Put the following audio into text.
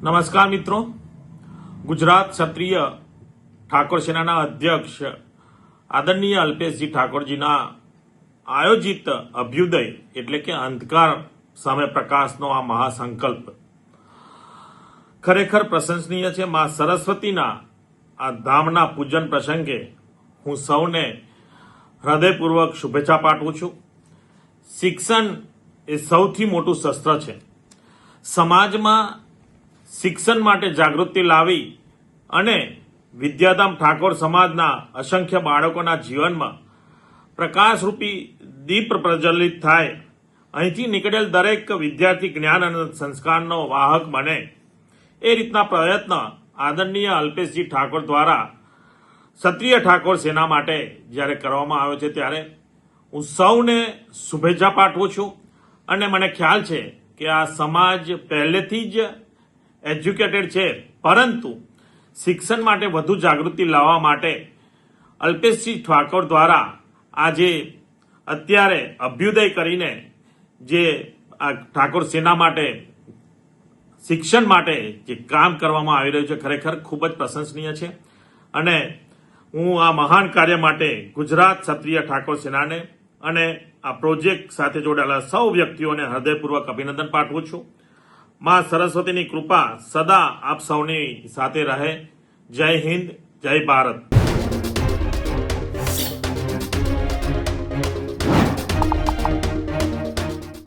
નમસ્કાર મિત્રો, ગુજરાત ક્ષત્રિય ઠાકોર સેનાના અધ્યક્ષ આદરણીય અલ્પેશજી ઠાકોરજીના આયોજિત અભ્યુદય એટલે કે અંધકાર સામે પ્રકાશનો આ મહાસંકલ્પ ખરેખર પ્રશંસનીય છે। મા સરસ્વતીના આ ધામના પૂજન પ્રસંગે હું સૌને હૃદયપૂર્વક શુભેચ્છા પાઠવું છું। શિક્ષણ એ સૌથી મોટું શસ્ત્ર છે। સમાજમાં શિક્ષણ માટે જાગૃતિ લાવી અને વિદ્યાધામ ઠાકોર સમાજના અસંખ્ય બાળકોના જીવનમાં પ્રકાશરૂપી દીપ પ્રજ્વલિત થાય, અહીંથી નીકળેલ દરેક વિદ્યાર્થી જ્ઞાન અને સંસ્કારનો વાહક બને, એ રીતના પ્રયત્ન આદરણીય અલ્પેશજી ઠાકોર દ્વારા ક્ષત્રિય ઠાકોર સેના માટે જ્યારે કરવામાં આવ્યો છે ત્યારે હું સૌને શુભેચ્છા પાઠવું છું। અને મને ખ્યાલ છે કે આ સમાજ પહેલેથી જ એજ્યુકેટેડ છે, પરંતુ શિક્ષણ માટે વધુ જાગૃતિ લાવવા માટે અલ્પેશજી ઠાકોર દ્વારા આજે અત્યારે અભ્યુદય કરીને જે આ ઠાકોર સેના માટે શિક્ષણ માટે જે કામ કરવામાં આવી રહ્યું છે ખરેખર ખૂબ જ પ્રશંસનીય છે। અને હું આ મહાન કાર્ય માટે ગુજરાત ક્ષત્રિય ઠાકોર સેનાને અને આ પ્રોજેક્ટ સાથે જોડાયેલા સૌ વ્યક્તિઓને હૃદયપૂર્વક અભિનંદન પાઠવું છું। માં સરસ્વતીની કૃપા સદા આપ સૌની સાથે રહે। જય હિન્દ, જય ભારત।